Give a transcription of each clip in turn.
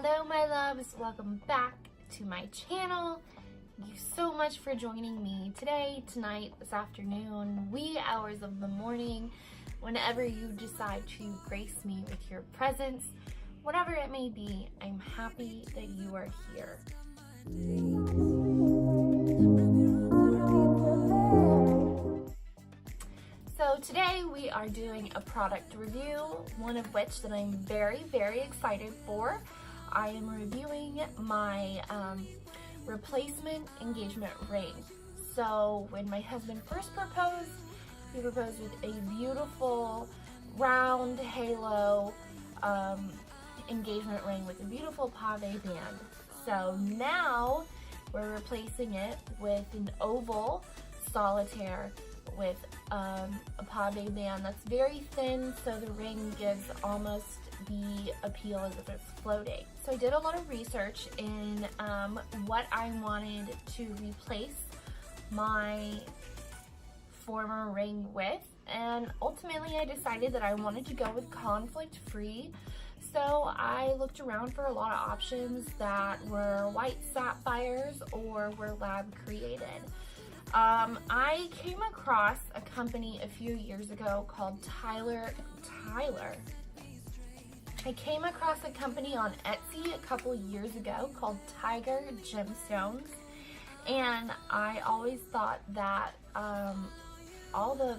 Hello my loves, welcome back to my channel. Thank you so much for joining me today, tonight, this afternoon, wee hours of the morning, whenever you decide to grace me with your presence. Whatever it may be, I'm happy that you are here. So today we are doing a product review, one of which that I'm very, very excited for. I am reviewing my replacement engagement ring. So when my husband first proposed, he proposed with a beautiful round halo engagement ring with a beautiful pave band. So now we're replacing it with an oval solitaire with a pave band that's very thin, so the ring gives almost the appeal as if it's floating. So I did a lot of research in what I wanted to replace my former ring with, and ultimately I decided that I wanted to go with conflict-free. So I looked around for a lot of options that were white sapphires or were lab created. I came across a company a few years ago called I came across a company on Etsy a couple years ago called Tiger Gemstones, and I always thought that all the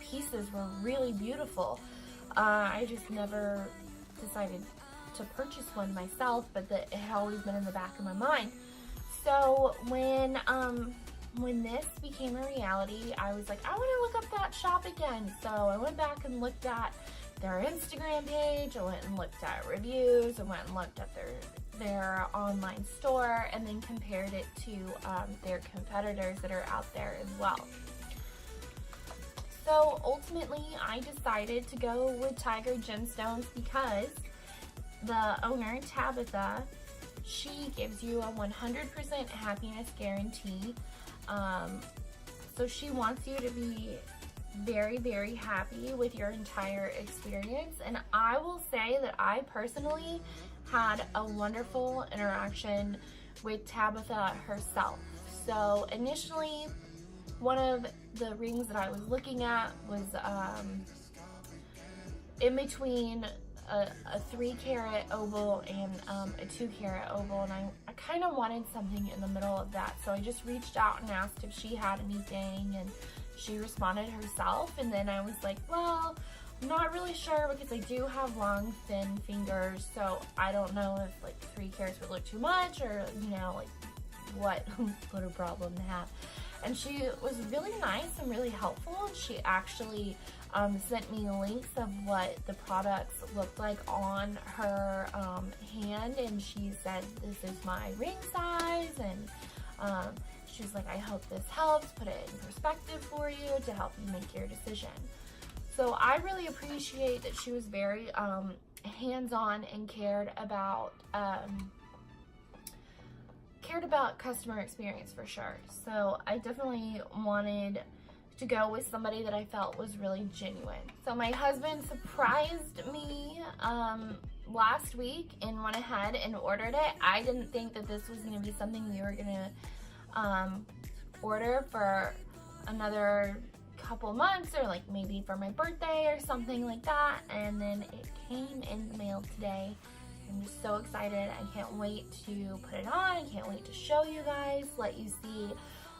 pieces were really beautiful. I just never decided to purchase one myself, but it had always been in the back of my mind. So when this became a reality, I was like, I want to look up that shop again. So I went back and looked at their Instagram page, I went and looked at reviews, I went and looked at their online store, and then compared it to their competitors that are out there as well. So ultimately, I decided to go with Tiger Gemstones because the owner, Tabitha, she gives you a 100% happiness guarantee. So she wants you to be very, very happy with your entire experience. And I will say that I personally had a wonderful interaction with Tabitha herself. So initially, one of the rings that I was looking at was in between a 3-carat oval and a 2-carat oval, and I kind of wanted something in the middle of that. So I just reached out and asked if she had anything, and she responded herself. And then I was like, well, I'm not really sure because I do have long, thin fingers, so I don't know if like 3 carats would look too much, or you know, like what a problem to have. And she was really nice and really helpful. She actually sent me links of what the products looked like on her hand, and she said, this is my ring size, and she's like, I hope this helps put it in perspective for you to help you make your decision. So I really appreciate that she was very hands-on and cared about customer experience for sure. So I definitely wanted to go with somebody that I felt was really genuine. So my husband surprised me last week and went ahead and ordered it. I didn't think that this was going to be something we were going to order for another couple months, or like maybe for my birthday or something like that. And then it came in the mail today. I'm just so excited. I can't wait to put it on. I can't wait to show you guys, let you see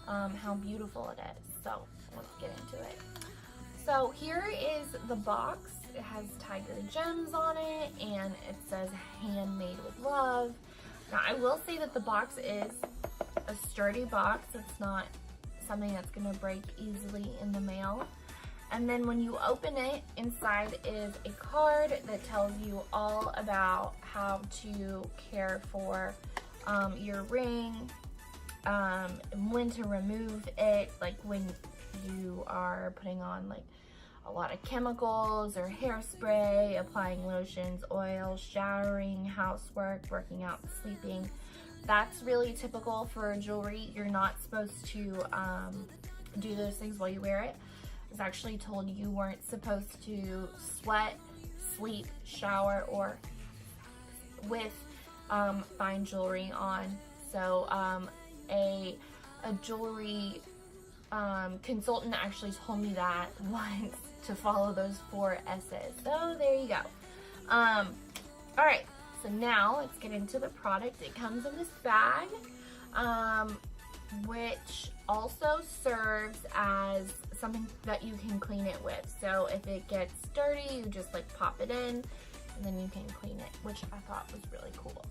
how beautiful it is. So let's get into it. So here is the box. It has Tiger Gems on it, and it says handmade with love. Now I will say that the box is a sturdy box. It's not something that's gonna break easily in the mail. And then when you open it, inside is a card that tells you all about how to care for your ring, when to remove it, like when you are putting on like a lot of chemicals or hairspray, applying lotions, oils, showering, housework, working out, sleeping. That's really typical for jewelry. You're not supposed to do those things while you wear it. I was actually told you weren't supposed to sweat, sleep, shower, or with fine jewelry on. So a jewelry consultant actually told me that once, to follow those 4 S's. So there you go. Alright, so now let's get into the product. It comes in this bag, which also serves as something that you can clean it with. So if it gets dirty, you just like pop it in and then you can clean it, which I thought was really cool.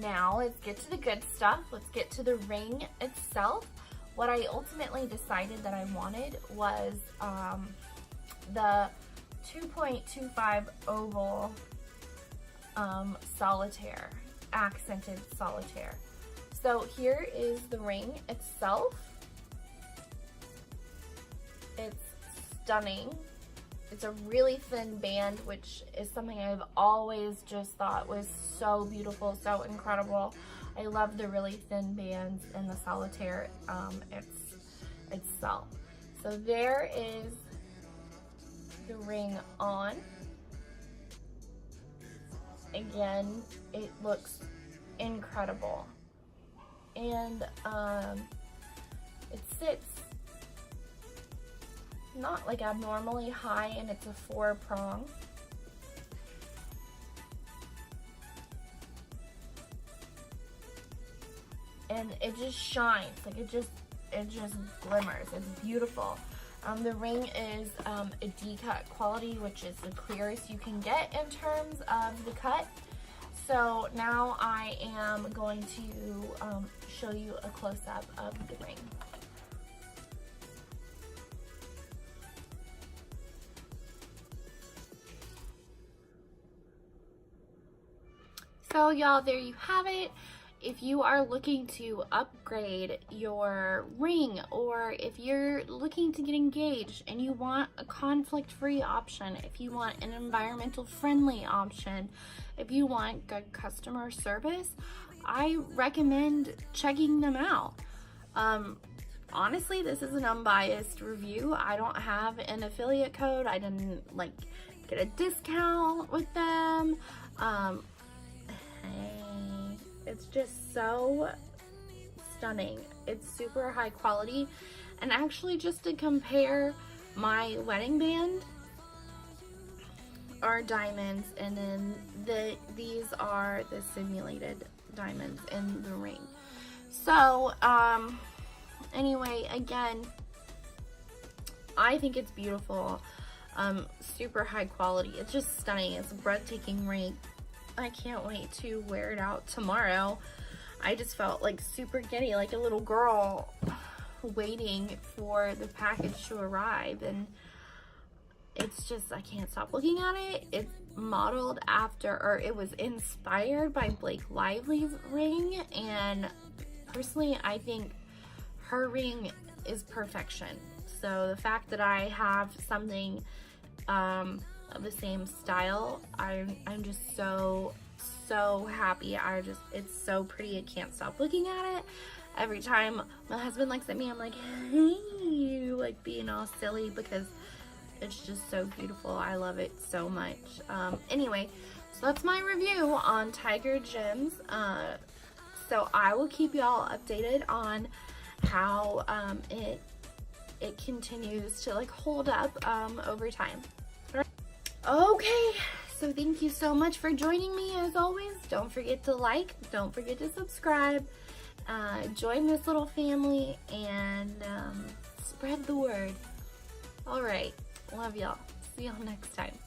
Now let's get to the good stuff. Let's get to the ring itself. What I ultimately decided that I wanted was the 2.25 oval solitaire, accented solitaire. So here is the ring itself. It's stunning. It's a really thin band, which is something I've always just thought was so beautiful, so incredible. I love the really thin bands in the solitaire itself. So there is the ring on. Again, it looks incredible. And it sits not like abnormally high, and it's a 4-prong. And it just shines, like it just glimmers. It's beautiful. The ring is a D-cut quality, which is the clearest you can get in terms of the cut. So now I am going to show you a close-up of the ring. So y'all, there you have it. If you are looking to upgrade your ring, or if you're looking to get engaged and you want a conflict-free option, if you want an environmental friendly option, if you want good customer service, I recommend checking them out. Honestly, this is an unbiased review. I don't have an affiliate code. I didn't like get a discount with them. It's just so stunning. It's super high quality. And actually, just to compare, my wedding band are diamonds, and then these are the simulated diamonds in the ring. So anyway, again, I think it's beautiful. Super high quality. It's just stunning. It's a breathtaking ring. I can't wait to wear it out tomorrow. I just felt like super giddy, like a little girl waiting for the package to arrive, and it's just, I can't stop looking at it. It's modeled after, or it was inspired by Blake Lively's ring, and personally I think her ring is perfection. So the fact that I have something of the same style, I'm just so happy. It's so pretty. I can't stop looking at it. Every time my husband looks at me, I'm like, hey, like being all silly, because it's just so beautiful. I love it so much. Anyway, so that's my review on Tiger Gems. So I will keep y'all updated on how it continues to like hold up over time. Okay, so thank you so much for joining me. As always, don't forget to like, don't forget to subscribe, join this little family, and spread the word. All right, love y'all. See y'all next time.